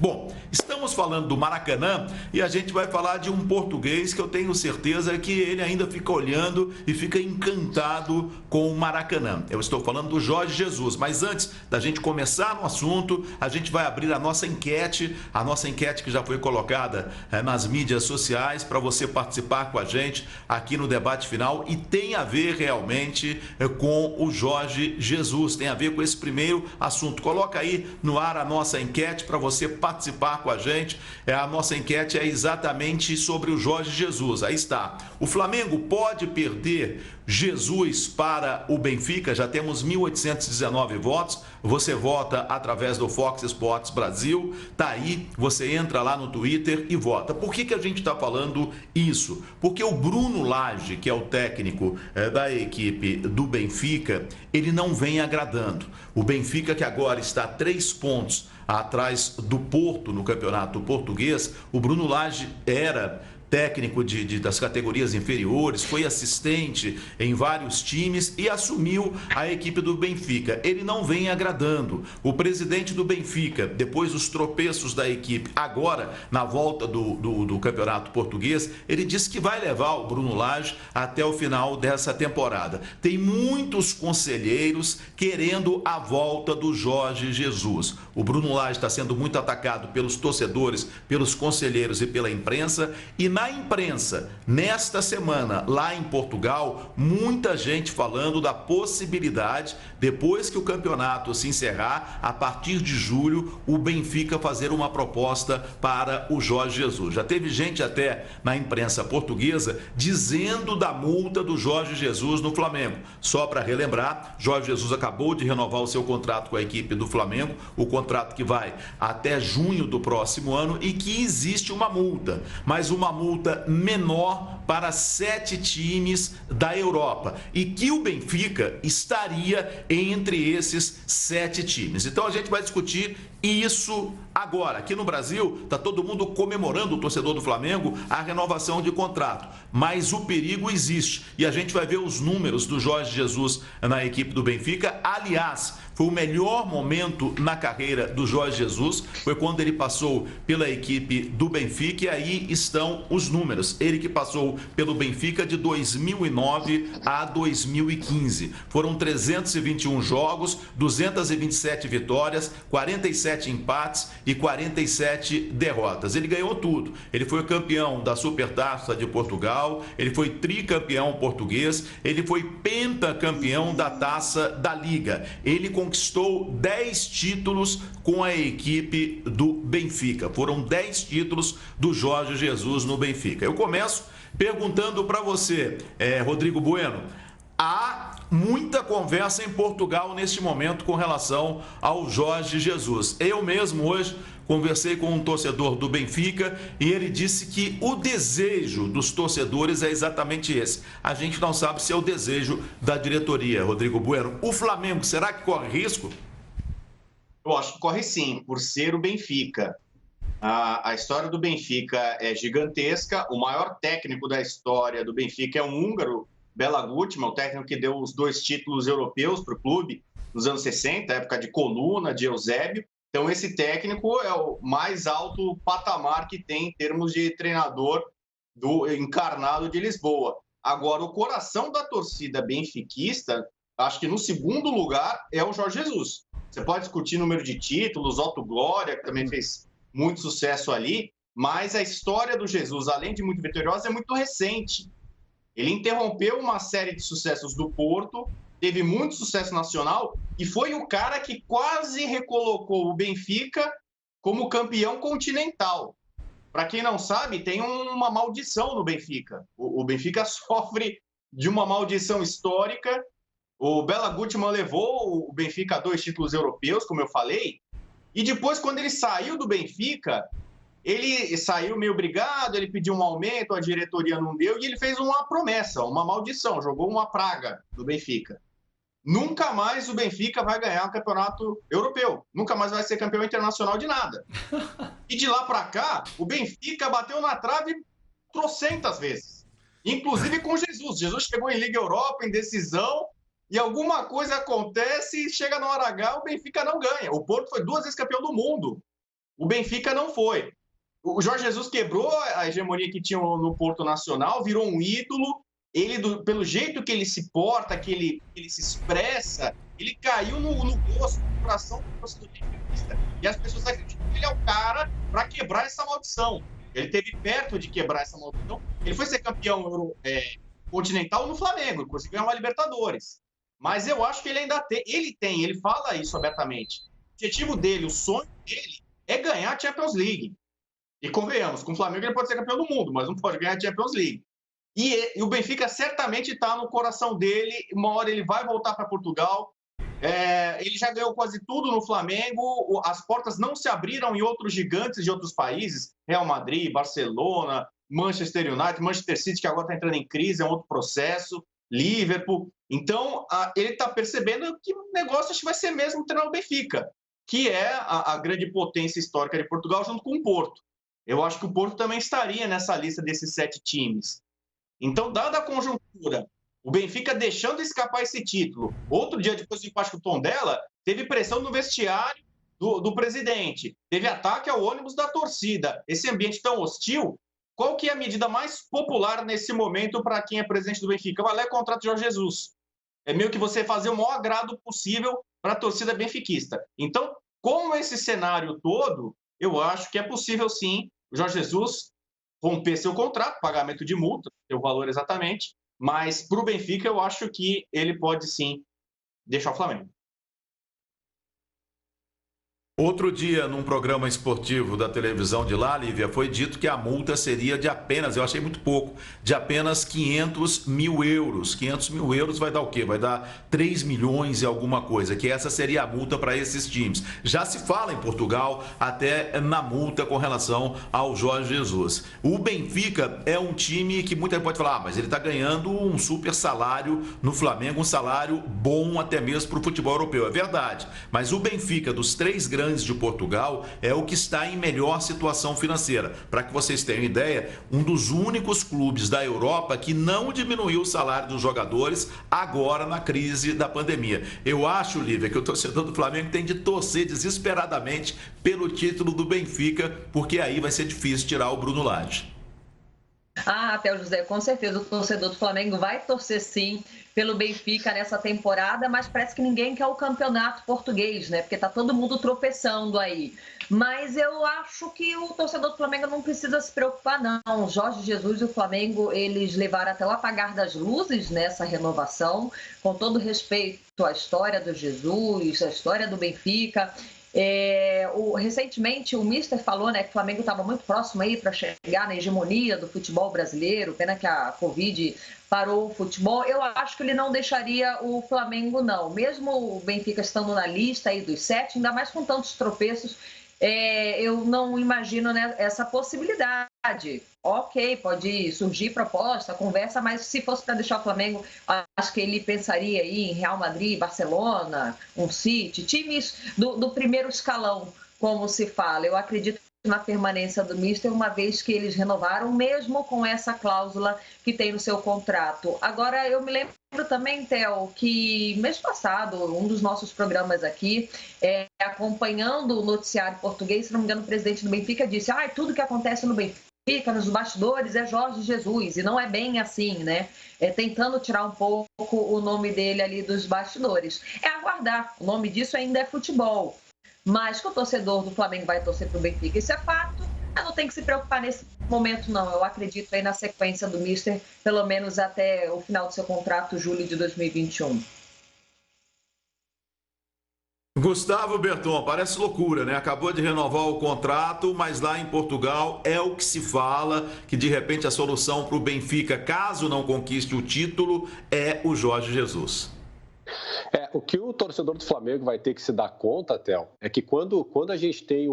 Bom, estamos falando do Maracanã e a gente vai falar de um português que eu tenho certeza que ele ainda fica olhando e fica encantado com o Maracanã. Eu estou falando do Jorge Jesus, mas antes da gente começar no assunto, a gente vai abrir a nossa enquete que já foi colocada nas mídias sociais para você participar com a gente aqui no debate final e tem a ver realmente com o Jorge Jesus, tem a ver com esse primeiro assunto. Coloca aí no ar a nossa enquete para você participar com a gente. A nossa enquete é exatamente sobre o Jorge Jesus. Aí está. O Flamengo pode perder Jesus para o Benfica? Já temos 1.819 votos. Você vota através do Fox Sports Brasil. Tá aí, você entra lá no Twitter e vota. Por que a gente está falando isso? Porque o Bruno Lage, que é o técnico da equipe do Benfica, ele não vem agradando. O Benfica, que agora está a 3 pontos atrás do Porto no campeonato português, o Bruno Lage era técnico das categorias inferiores, foi assistente em vários times e assumiu a equipe do Benfica. Ele não vem agradando. O presidente do Benfica, depois dos tropeços da equipe, agora na volta do campeonato português, ele disse que vai levar o Bruno Lage até o final dessa temporada. Tem muitos conselheiros querendo a volta do Jorge Jesus. O Bruno Lage está sendo muito atacado pelos torcedores, pelos conselheiros e pela imprensa, e na imprensa, nesta semana, lá em Portugal, muita gente falando da possibilidade, depois que o campeonato se encerrar, a partir de julho, o Benfica fazer uma proposta para o Jorge Jesus. Já teve gente até na imprensa portuguesa dizendo da multa do Jorge Jesus no Flamengo. Só para relembrar, Jorge Jesus acabou de renovar o seu contrato com a equipe do Flamengo, o contrato que vai até junho do próximo ano e que existe uma multa, mas uma multa menor para 7 times da Europa e que o Benfica estaria entre esses 7 times. Então a gente vai discutir isso agora. Aqui no Brasil está todo mundo comemorando, o torcedor do Flamengo, a renovação de contrato, mas o perigo existe e a gente vai ver os números do Jorge Jesus na equipe do Benfica. Aliás, foi o melhor momento na carreira do Jorge Jesus, foi quando ele passou pela equipe do Benfica e aí estão os números. Ele que passou pelo Benfica de 2009 a 2015. Foram 321 jogos, 227 vitórias, 47 empates e 47 derrotas. Ele ganhou tudo. Ele foi campeão da Supertaça de Portugal, ele foi tricampeão português, ele foi pentacampeão da Taça da Liga. Ele conquistou 10 títulos com a equipe do Benfica. Foram 10 títulos do Jorge Jesus no Benfica. Eu começo perguntando para você, Rodrigo Bueno, há muita conversa em Portugal neste momento com relação ao Jorge Jesus. Eu mesmo hoje conversei com um torcedor do Benfica e ele disse que o desejo dos torcedores é exatamente esse. A gente não sabe se é o desejo da diretoria, Rodrigo Bueno. O Flamengo, será que corre risco? Eu acho que corre sim, por ser o Benfica. A história do Benfica é gigantesca. O maior técnico da história do Benfica é um húngaro, Bela Gutmann, o técnico que deu os 2 títulos europeus para o clube nos anos 60, época de Coluna, de Eusébio. Então, esse técnico é o mais alto patamar que tem em termos de treinador do encarnado de Lisboa. Agora, o coração da torcida benfiquista, acho que no segundo lugar é o Jorge Jesus. Você pode discutir número de títulos, Otto Glória, que também fez muito sucesso ali, mas a história do Jesus, além de muito vitoriosa, é muito recente. Ele interrompeu uma série de sucessos do Porto, teve muito sucesso nacional e foi o cara que quase recolocou o Benfica como campeão continental. Para quem não sabe, tem uma maldição no Benfica. O Benfica sofre de uma maldição histórica. O Bela Gutmann levou o Benfica a 2 títulos europeus, como eu falei, e depois, quando ele saiu do Benfica, ele saiu meio brigado, ele pediu um aumento, a diretoria não deu, e ele fez uma promessa, uma maldição, jogou uma praga do Benfica. Nunca mais o Benfica vai ganhar um campeonato europeu, nunca mais vai ser campeão internacional de nada. E de lá para cá, o Benfica bateu na trave trocentas vezes, inclusive com Jesus. Jesus chegou em Liga Europa, em decisão, e alguma coisa acontece, chega na hora H, o Benfica não ganha. O Porto foi 2 vezes campeão do mundo O Benfica não foi. O Jorge Jesus quebrou a hegemonia que tinha no Porto Nacional, virou um ídolo. Ele, pelo jeito que ele se porta, que ele se expressa, ele caiu no gosto, no coração do torcedor benfiquista. E as pessoas acreditam que ele é o cara para quebrar essa maldição. Ele esteve perto de quebrar essa maldição. Ele foi ser campeão continental no Flamengo, conseguiu ganhar uma Libertadores. Mas eu acho que ele ainda tem, ele fala isso abertamente. O objetivo dele, o sonho dele, é ganhar a Champions League. E convenhamos, com o Flamengo ele pode ser campeão do mundo, mas não pode ganhar a Champions League. E o Benfica certamente está no coração dele, uma hora ele vai voltar para Portugal. Ele já ganhou quase tudo no Flamengo, as portas não se abriram em outros gigantes de outros países, Real Madrid, Barcelona, Manchester United, Manchester City, que agora está entrando em crise, é um outro processo, Liverpool. Então, ele está percebendo que o negócio acho que vai ser mesmo treinar o Benfica, que é a grande potência histórica de Portugal, junto com o Porto. Eu acho que o Porto também estaria nessa lista desses 7 times. Então, dada a conjuntura, o Benfica deixando escapar esse título, outro dia depois do empate com o Tondela, teve pressão no vestiário do presidente, teve ataque ao ônibus da torcida. Esse ambiente tão hostil, qual que é a medida mais popular nesse momento para quem é presidente do Benfica? Vai ler o contrato de Jorge Jesus. É meio que você fazer o maior agrado possível para a torcida benfiquista. Então, com esse cenário todo, eu acho que é possível sim o Jorge Jesus romper seu contrato, pagamento de multa, seu valor exatamente, mas para o Benfica eu acho que ele pode sim deixar o Flamengo. Outro dia, num programa esportivo da televisão de lá, Lívia, foi dito que a multa seria de apenas, eu achei muito pouco, de apenas 500 mil euros. 500 mil euros vai dar o quê? Vai dar 3 milhões e alguma coisa, que essa seria a multa para esses times. Já se fala em Portugal até na multa com relação ao Jorge Jesus. O Benfica é um time que muita gente pode falar, mas ele está ganhando um super salário no Flamengo, um salário bom até mesmo para o futebol europeu. É verdade, mas o Benfica, dos 3 grandes de Portugal, é o que está em melhor situação financeira. Para que vocês tenham ideia, um dos únicos clubes da Europa que não diminuiu o salário dos jogadores agora na crise da pandemia. Eu acho, Lívia, que o torcedor do Flamengo tem de torcer desesperadamente pelo título do Benfica, porque aí vai ser difícil tirar o Bruno Lage. Até o José, com certeza o torcedor do Flamengo vai torcer sim pelo Benfica nessa temporada, mas parece que ninguém quer o campeonato português, né? Porque tá todo mundo tropeçando aí. Mas eu acho que o torcedor do Flamengo não precisa se preocupar, não. O Jorge Jesus e o Flamengo, eles levaram até o apagar das luzes nessa renovação, com todo respeito à história do Jesus, à história do Benfica. Recentemente o Mister falou, né, que o Flamengo estava muito próximo aí para chegar na hegemonia do futebol brasileiro, pena que a Covid parou o futebol. Eu acho que ele não deixaria o Flamengo, não. Mesmo o Benfica estando na lista aí dos 7, ainda mais com tantos tropeços, eu não imagino, né, essa possibilidade. Ok, pode surgir proposta, conversa, mas se fosse para deixar o Flamengo, acho que ele pensaria aí em Real Madrid, Barcelona, um City, times do primeiro escalão, como se fala. Eu acredito na permanência do Mister, uma vez que eles renovaram, mesmo com essa cláusula que tem no seu contrato. Agora, eu me lembro também, Theo, que mês passado, um dos nossos programas aqui, acompanhando o noticiário português, se não me engano, o presidente do Benfica disse, tudo que acontece no Benfica, nos bastidores, é Jorge Jesus, e não é bem assim, né? Tentando tirar um pouco o nome dele ali dos bastidores. É aguardar, o nome disso ainda é futebol. Mas que o torcedor do Flamengo vai torcer para o Benfica, isso é fato. Eu não tem que se preocupar nesse momento, não. Eu acredito aí na sequência do Mister, pelo menos até o final do seu contrato, julho de 2021. Gustavo Berton, parece loucura, né? Acabou de renovar o contrato, mas lá em Portugal é o que se fala, que de repente a solução para o Benfica, caso não conquiste o título, é o Jorge Jesus. O que o torcedor do Flamengo vai ter que se dar conta, Theo, é que quando a gente tem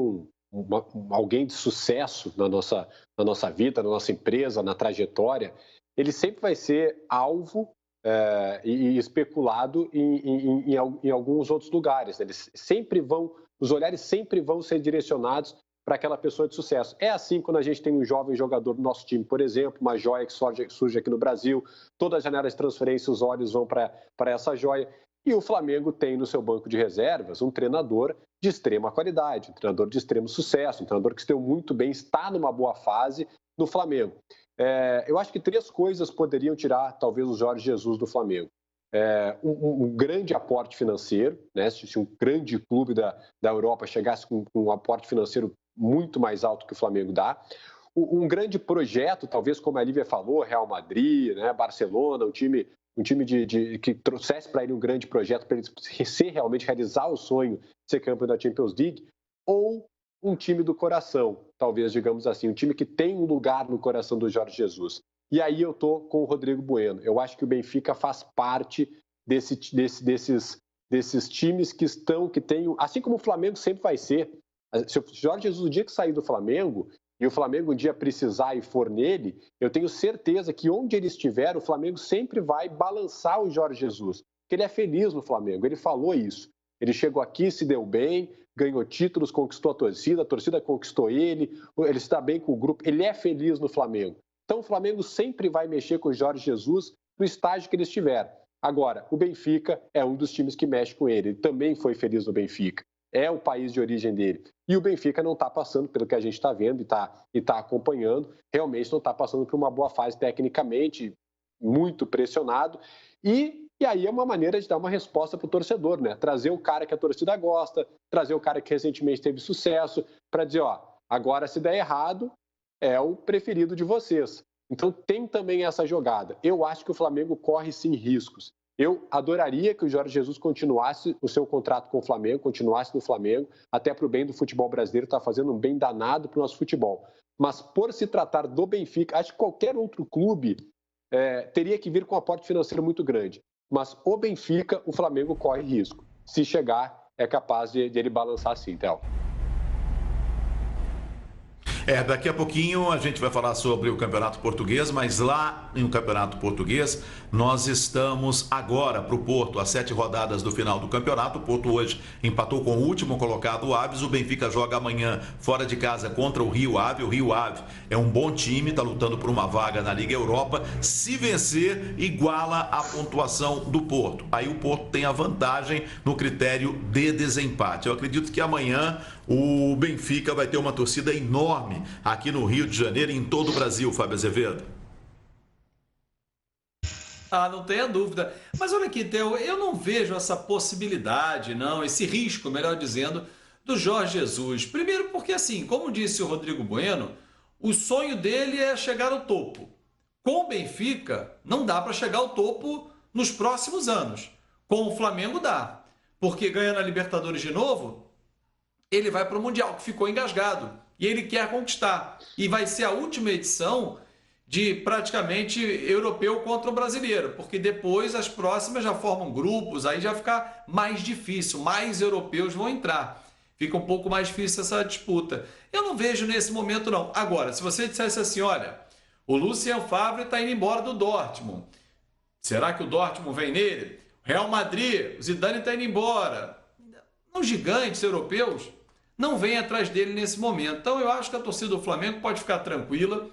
alguém de sucesso na nossa vida, na nossa empresa, na trajetória, ele sempre vai ser alvo e especulado em alguns outros lugares. Os olhares sempre vão ser direcionados para aquela pessoa de sucesso. É assim quando a gente tem um jovem jogador do nosso time, por exemplo, uma joia que surge aqui no Brasil, toda a janela de transferência, os olhos vão para essa joia. E o Flamengo tem no seu banco de reservas um treinador de extrema qualidade, um treinador de extremo sucesso, um treinador que se deu muito bem, está numa boa fase no Flamengo. Eu acho que 3 coisas poderiam tirar, talvez, o Jorge Jesus do Flamengo. Um grande aporte financeiro, né? Se um grande clube da Europa chegasse com um aporte financeiro muito mais alto que o Flamengo dá. Um grande projeto, talvez, como a Lívia falou, Real Madrid, né? Barcelona, um time que trouxesse para ele um grande projeto para ele realmente realizar o sonho de ser campeão da Champions League, ou um time do coração, talvez, digamos assim, um time que tem um lugar no coração do Jorge Jesus. E aí eu estou com o Rodrigo Bueno. Eu acho que o Benfica faz parte desses times que tem, assim como o Flamengo sempre vai ser. Se o Jorge Jesus, o dia que sair do Flamengo, e o Flamengo um dia precisar e for nele, eu tenho certeza que onde ele estiver, o Flamengo sempre vai balançar o Jorge Jesus. Porque ele é feliz no Flamengo, ele falou isso. Ele chegou aqui, se deu bem, ganhou títulos, conquistou a torcida conquistou ele está bem com o grupo, ele é feliz no Flamengo. Então o Flamengo sempre vai mexer com o Jorge Jesus no estágio que ele estiver. Agora, o Benfica é um dos times que mexe com ele também foi feliz no Benfica. É o país de origem dele. E o Benfica não está passando, pelo que a gente está vendo e está acompanhando, realmente não está passando por uma boa fase tecnicamente, muito pressionado. E aí é uma maneira de dar uma resposta para o torcedor, né? Trazer o cara que a torcida gosta, trazer o cara que recentemente teve sucesso, para dizer, agora se der errado, é o preferido de vocês. Então tem também essa jogada. Eu acho que o Flamengo corre sim riscos. Eu adoraria que o Jorge Jesus continuasse o seu contrato com o Flamengo, continuasse no Flamengo, até para o bem do futebol brasileiro, está fazendo um bem danado para o nosso futebol. Mas por se tratar do Benfica, acho que qualquer outro clube teria que vir com um aporte financeiro muito grande. Mas o Benfica, o Flamengo corre risco. Se chegar, é capaz de ele balançar sim, Théo. Daqui a pouquinho a gente vai falar sobre o Campeonato Português, mas lá no Campeonato Português nós estamos agora para o Porto, às 7 rodadas do final do campeonato. O Porto hoje empatou com o último colocado, o Aves. O Benfica joga amanhã fora de casa contra o Rio Ave. O Rio Ave é um bom time, está lutando por uma vaga na Liga Europa. Se vencer, iguala a pontuação do Porto. Aí o Porto tem a vantagem no critério de desempate. Eu acredito que amanhã o Benfica vai ter uma torcida enorme aqui no Rio de Janeiro e em todo o Brasil, Fábio Azevedo. Não tenha dúvida. Mas olha aqui, Theo, eu não vejo essa possibilidade, não, esse risco, melhor dizendo, do Jorge Jesus. Primeiro porque, assim, como disse o Rodrigo Bueno, o sonho dele é chegar ao topo. Com o Benfica, não dá para chegar ao topo nos próximos anos. Com o Flamengo dá, porque ganhando a Libertadores de novo, ele vai para o Mundial, que ficou engasgado. E ele quer conquistar. E vai ser a última edição de praticamente europeu contra o brasileiro, porque depois as próximas já formam grupos, aí já fica mais difícil, mais europeus vão entrar. Fica um pouco mais difícil essa disputa. Eu não vejo nesse momento, não. Agora, se você dissesse assim, olha, o Lucien Favre está indo embora do Dortmund. Será que o Dortmund vem nele? Real Madrid, o Zidane está indo embora. Os gigantes europeus não vem atrás dele nesse momento. Então eu acho que a torcida do Flamengo pode ficar tranquila,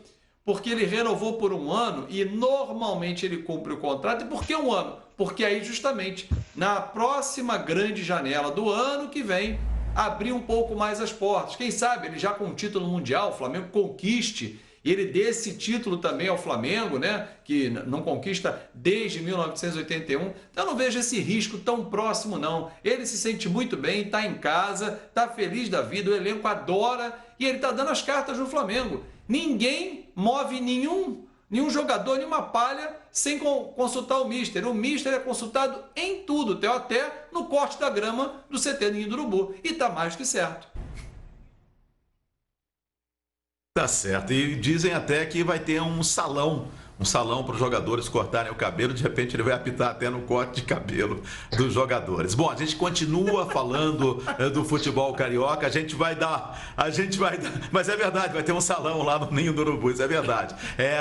porque ele renovou por um ano e normalmente ele cumpre o contrato. E por que um ano? Porque aí justamente na próxima grande janela do ano que vem, abrir um pouco mais as portas. Quem sabe ele já com um título mundial, o Flamengo conquiste e ele dê esse título também ao Flamengo, né? Que não conquista desde 1981. Então eu não vejo esse risco tão próximo, não. Ele se sente muito bem, está em casa, está feliz da vida, o elenco adora e ele está dando as cartas no Flamengo. Ninguém move nenhum jogador, nenhuma palha sem consultar o Mister. O Mister é consultado em tudo, até no corte da grama do CT Ninho do Urubu. E está mais que certo. Tá certo. E dizem até que vai ter um salão para os jogadores cortarem o cabelo. De repente ele vai apitar até no corte de cabelo dos jogadores. Bom, a gente continua falando do futebol carioca. A gente vai dar, mas é verdade, vai ter um salão lá no Ninho do Urubu, isso é verdade.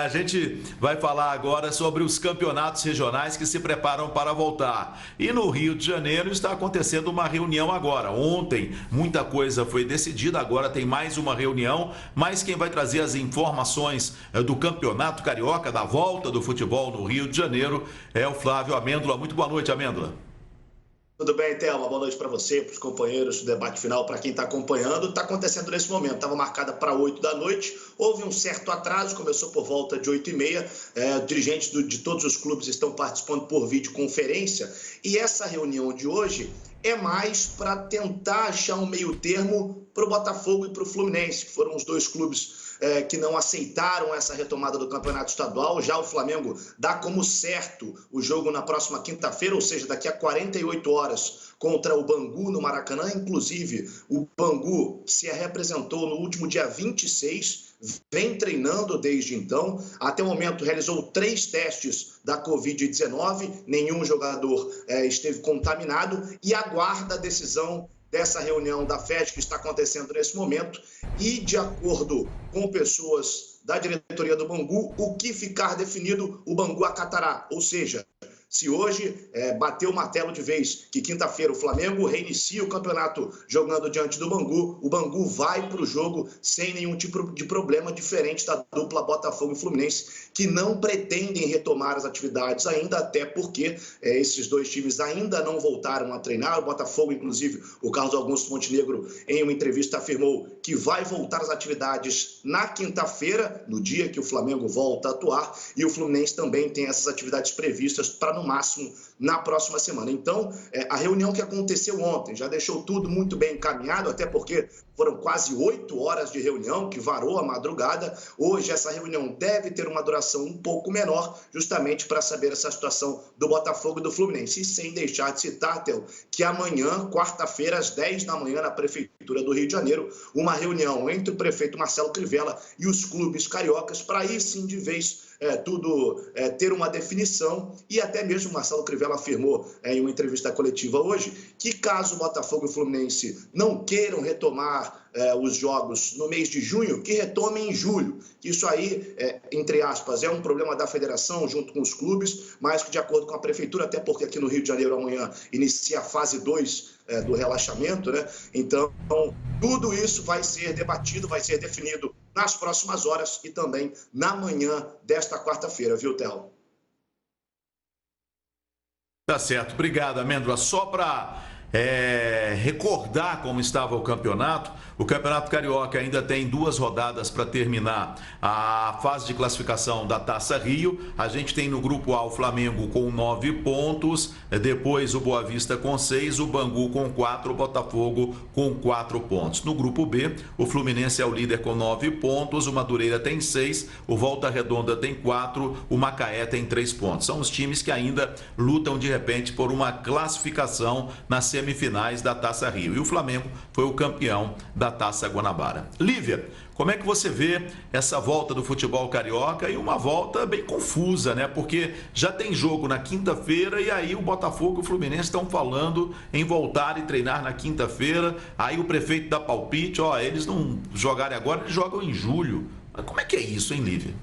A gente vai falar agora sobre os campeonatos regionais que se preparam para voltar. E no Rio de Janeiro está acontecendo uma reunião agora. Ontem muita coisa foi decidida, agora tem mais uma reunião, mas quem vai trazer as informações do campeonato carioca, da volta do futebol no Rio de Janeiro, é o Flávio Amêndola. Muito boa noite, Amêndola. Tudo bem, Thelma? Boa noite para você, para os companheiros do debate final, para quem está acompanhando. Está acontecendo nesse momento, estava marcada para 8 da noite, houve um certo atraso, começou por volta de 8h30, dirigentes de todos os clubes estão participando por videoconferência, e essa reunião de hoje é mais para tentar achar um meio termo para o Botafogo e para o Fluminense, que foram os dois clubes que não aceitaram essa retomada do campeonato estadual. Já o Flamengo dá como certo o jogo na próxima quinta-feira, ou seja, daqui a 48 horas, contra o Bangu no Maracanã. Inclusive, o Bangu se representou no último dia 26, vem treinando desde então. Até o momento realizou 3 testes da Covid-19, nenhum jogador esteve contaminado e aguarda a decisão dessa reunião da FED que está acontecendo nesse momento e, de acordo com pessoas da diretoria do Bangu, o que ficar definido, o Bangu acatará. Ou seja, se hoje bater o martelo de vez que quinta-feira o Flamengo reinicia o campeonato jogando diante do Bangu, o Bangu vai para o jogo sem nenhum tipo de problema, diferente da dupla Botafogo e Fluminense, que não pretendem retomar as atividades ainda, até porque esses dois times ainda não voltaram a treinar. O Botafogo, inclusive, o Carlos Augusto Montenegro, em uma entrevista, afirmou que vai voltar às atividades na quinta-feira, no dia que o Flamengo volta a atuar, e o Fluminense também tem essas atividades previstas para no máximo na próxima semana. Então, a reunião que aconteceu ontem já deixou tudo muito bem encaminhado, até porque foram quase 8 horas de reunião, que varou a madrugada. Hoje essa reunião deve ter uma duração um pouco menor, justamente para saber essa situação do Botafogo e do Fluminense. E sem deixar de citar, Theo, que amanhã, quarta-feira, às 10 da manhã, na Prefeitura do Rio de Janeiro, uma reunião entre o prefeito Marcelo Crivella e os clubes cariocas, para aí sim, de vez, ter uma definição. E até mesmo Marcelo Crivella afirmou em uma entrevista coletiva hoje que, caso o Botafogo e o Fluminense não queiram retomar os jogos no mês de junho, que retomem em julho. Isso aí, entre aspas, é um problema da federação junto com os clubes, mas que, de acordo com a prefeitura, até porque aqui no Rio de Janeiro amanhã inicia a fase 2 do relaxamento, né? Então, tudo isso vai ser debatido, vai ser definido nas próximas horas e também na manhã desta quarta-feira, viu, Theo? Tá certo, obrigado, Amêndola. Só para recordar como estava o Campeonato Carioca ainda tem 2 rodadas para terminar a fase de classificação da Taça Rio. A gente tem no grupo A o Flamengo com 9 pontos, depois o Boa Vista com 6, o Bangu com 4, o Botafogo com 4 pontos. No grupo B, o Fluminense é o líder com 9 pontos, o Madureira tem 6, o Volta Redonda tem 4, o Macaé tem 3 pontos. São os times que ainda lutam de repente por uma classificação nas semifinais da Taça Rio. E o Flamengo foi o campeão da Taça Guanabara. Lívia, como é que você vê essa volta do futebol carioca e uma volta bem confusa, né? Porque já tem jogo na quinta-feira e aí o Botafogo e o Fluminense estão falando em voltar e treinar na quinta-feira. Aí o prefeito dá palpite, eles não jogarem agora, eles jogam em julho. Mas como é que é isso, hein, Lívia?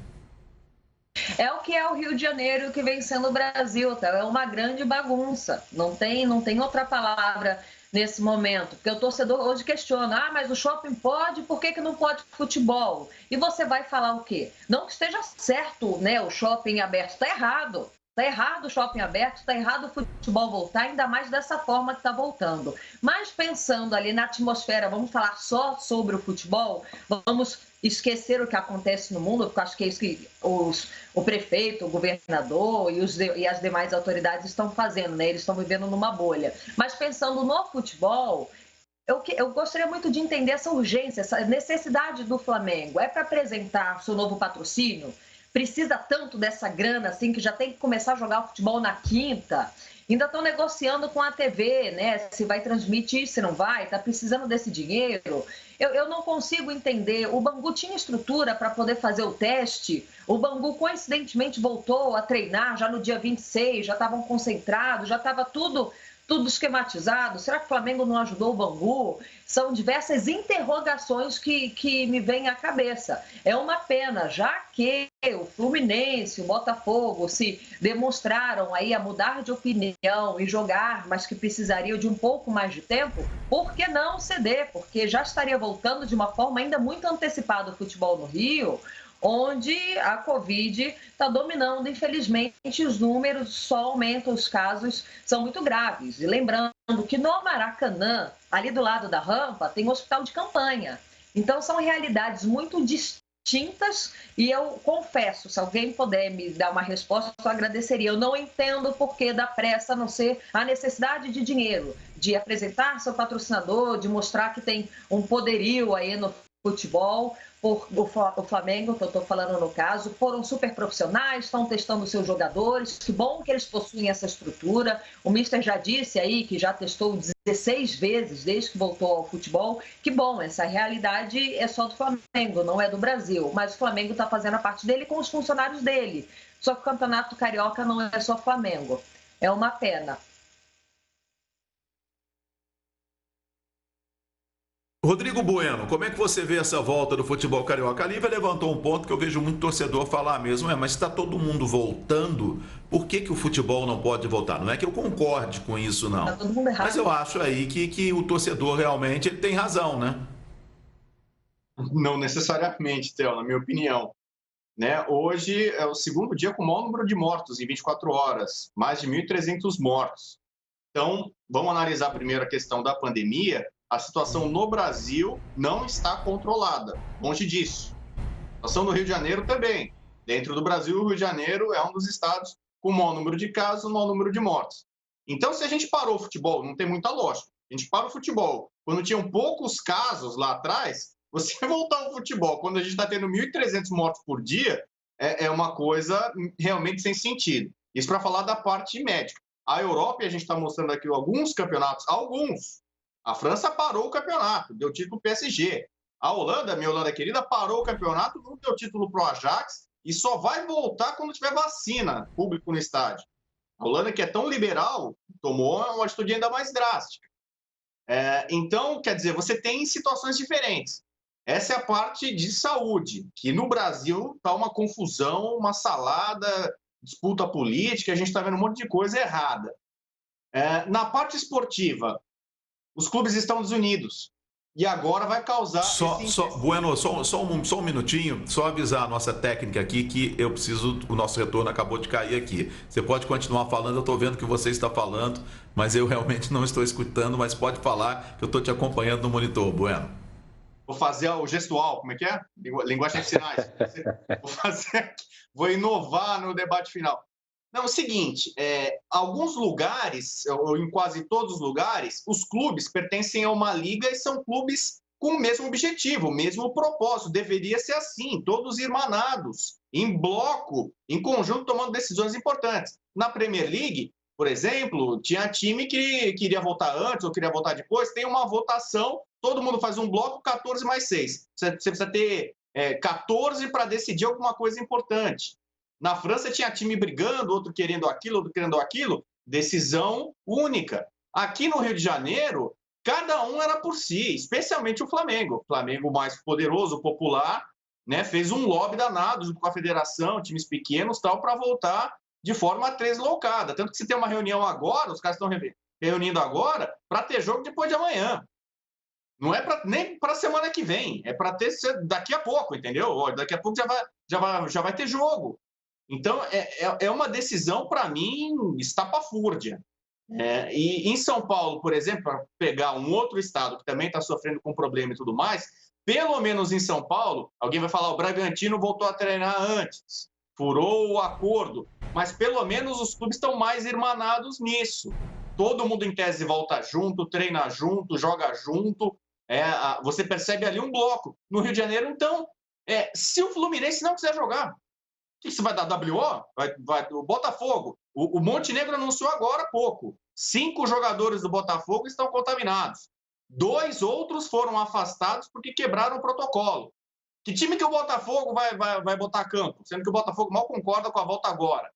É o que é o Rio de Janeiro que vem sendo o Brasil, tá? É uma grande bagunça. Não tem outra palavra nesse momento. Porque o torcedor hoje questiona, mas o shopping pode, por que não pode futebol? E você vai falar o quê? Não que esteja certo, né, o shopping aberto. Está errado. Está errado o shopping aberto, está errado o futebol voltar, ainda mais dessa forma que está voltando. Mas pensando ali na atmosfera, vamos falar só sobre o futebol, vamos esquecer o que acontece no mundo, porque acho que é isso que o prefeito, o governador e as demais autoridades estão fazendo, né? Eles estão vivendo numa bolha. Mas pensando no futebol, eu gostaria muito de entender essa urgência, essa necessidade do Flamengo. É para apresentar seu novo patrocínio? Precisa tanto dessa grana assim que já tem que começar a jogar o futebol na quinta? Ainda estão negociando com a TV, né? Se vai transmitir, se não vai, está precisando desse dinheiro. Eu não consigo entender. O Bangu tinha estrutura para poder fazer o teste. O Bangu, coincidentemente, voltou a treinar já no dia 26, já estavam concentrados, já estava tudo esquematizado. Será que o Flamengo não ajudou o Bangu? São diversas interrogações que me vêm à cabeça. É uma pena, já que o Fluminense, o Botafogo se demonstraram aí a mudar de opinião e jogar, mas que precisariam de um pouco mais de tempo, por que não ceder? Porque já estaria voltando de uma forma ainda muito antecipada o futebol no Rio, onde a Covid está dominando, infelizmente, os números só aumentam, os casos são muito graves. E lembrando que no Maracanã, ali do lado da rampa, tem um hospital de campanha. Então, são realidades muito distintas e eu confesso, se alguém puder me dar uma resposta, eu agradeceria. Eu não entendo o porquê da pressa, a não ser a necessidade de dinheiro, de apresentar seu patrocinador, de mostrar que tem um poderio aí no futebol. O Flamengo, que eu estou falando no caso, foram super profissionais, estão testando seus jogadores, que bom que eles possuem essa estrutura. O Mister já disse aí que já testou 16 vezes desde que voltou ao futebol. Que bom, essa realidade é só do Flamengo, não é do Brasil. Mas o Flamengo está fazendo a parte dele com os funcionários dele. Só que o Campeonato Carioca não é só Flamengo. É uma pena. Rodrigo Bueno, como é que você vê essa volta do futebol carioca? A Lívia levantou um ponto que eu vejo muito torcedor falar mesmo, mas está todo mundo voltando, por que o futebol não pode voltar? Não é que eu concorde com isso, não. Tá todo mundo errado. Mas eu acho aí que o torcedor realmente ele tem razão, né? Não necessariamente, Theo, na minha opinião. Né? Hoje é o segundo dia com o maior número de mortos em 24 horas, mais de 1.300 mortos. Então, vamos analisar primeiro a questão da pandemia. A situação no Brasil não está controlada, longe disso. A situação no Rio de Janeiro também. Dentro do Brasil, o Rio de Janeiro é um dos estados com o maior número de casos, o maior número de mortes. Então, se a gente parou o futebol, não tem muita lógica. A gente para o futebol. Quando tinham poucos casos lá atrás, você voltar ao futebol, quando a gente está tendo 1.300 mortes por dia, é uma coisa realmente sem sentido. Isso para falar da parte médica. A Europa, e a gente está mostrando aqui alguns campeonatos, alguns. A França parou o campeonato, deu título para o PSG. A Holanda, minha Holanda querida, parou o campeonato, não deu título para o Ajax e só vai voltar quando tiver vacina, público no estádio. A Holanda, que é tão liberal, tomou uma atitude ainda mais drástica. Então, quer dizer, você tem situações diferentes. Essa é a parte de saúde, que no Brasil está uma confusão, uma salada, disputa política, a gente está vendo um monte de coisa errada. Na parte esportiva, os clubes estão desunidos. E agora vai causar... Bueno, só um minutinho, só avisar a nossa técnica aqui que eu preciso... O nosso retorno acabou de cair aqui. Você pode continuar falando, eu estou vendo que você está falando, mas eu realmente não estou escutando, mas pode falar que eu estou te acompanhando no monitor, Bueno. Vou fazer o gestual, como é que é? Linguagem de sinais. Vou inovar no debate final. Não, é o seguinte, alguns lugares, ou em quase todos os lugares, os clubes pertencem a uma liga e são clubes com o mesmo objetivo, o mesmo propósito. Deveria ser assim, todos irmanados, em bloco, em conjunto, tomando decisões importantes. Na Premier League, por exemplo, tinha time que queria votar antes ou queria votar depois, tem uma votação, todo mundo faz um bloco, 14 mais 6. Você precisa ter 14 para decidir alguma coisa importante. Na França tinha time brigando, outro querendo aquilo, decisão única. Aqui no Rio de Janeiro, cada um era por si, especialmente o Flamengo. O Flamengo mais poderoso, popular, né, fez um lobby danado junto com a federação, times pequenos, tal, para voltar de forma deslocada. Tanto que se tem uma reunião agora, os caras estão reunindo agora para ter jogo depois de amanhã. Não é nem para a semana que vem, é para ter daqui a pouco, entendeu? Daqui a pouco já vai ter jogo. Então, é uma decisão, para mim, estapafúrdia. E em São Paulo, por exemplo, para pegar um outro estado que também está sofrendo com problema e tudo mais, pelo menos em São Paulo, alguém vai falar, o Bragantino voltou a treinar antes, furou o acordo, mas pelo menos os clubes estão mais irmanados nisso. Todo mundo, em tese, volta junto, treina junto, joga junto, você percebe ali um bloco. No Rio de Janeiro, então, se o Fluminense não quiser jogar, o que você vai dar? WO? O Botafogo. O Montenegro anunciou agora há pouco. 5 jogadores do Botafogo estão contaminados. 2 outros foram afastados porque quebraram o protocolo. Que time que o Botafogo vai botar a campo? Sendo que o Botafogo mal concorda com a volta agora.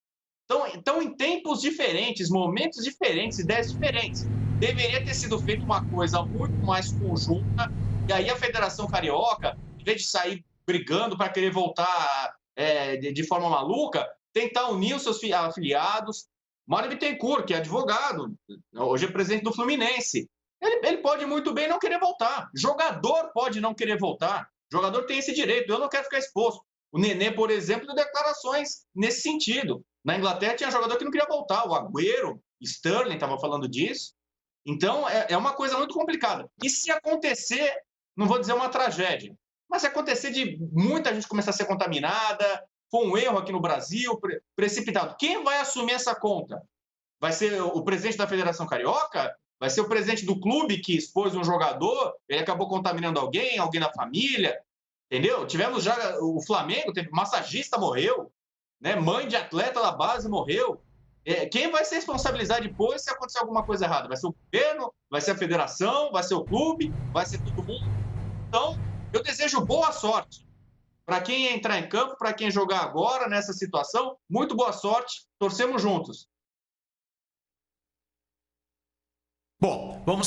Então, em tempos diferentes, momentos diferentes, ideias diferentes, deveria ter sido feita uma coisa muito mais conjunta. E aí a Federação Carioca, em vez de sair brigando para querer voltar... de forma maluca, tentar unir os seus afiliados. Mário Bittencourt, que é advogado, hoje é presidente do Fluminense, ele pode muito bem não querer voltar. Jogador pode não querer voltar. Jogador tem esse direito, eu não quero ficar exposto. O Nenê, por exemplo, deu declarações nesse sentido. Na Inglaterra tinha jogador que não queria voltar, o Agüero, Sterling estava falando disso. Então, é uma coisa muito complicada. E se acontecer, não vou dizer uma tragédia, mas se acontecer de muita gente começar a ser contaminada, foi um erro aqui no Brasil, precipitado, quem vai assumir essa conta? Vai ser o presidente da Federação Carioca? Vai ser o presidente do clube que expôs um jogador, ele acabou contaminando alguém da família, entendeu? Tivemos já o Flamengo, teve massagista morreu, né? Mãe de atleta da base morreu. Quem vai se responsabilizar depois se acontecer alguma coisa errada? Vai ser o governo? Vai ser a federação? Vai ser o clube? Vai ser todo mundo? Então, eu desejo boa sorte para quem entrar em campo, para quem jogar agora nessa situação. Muito boa sorte, torcemos juntos. Bom, vamos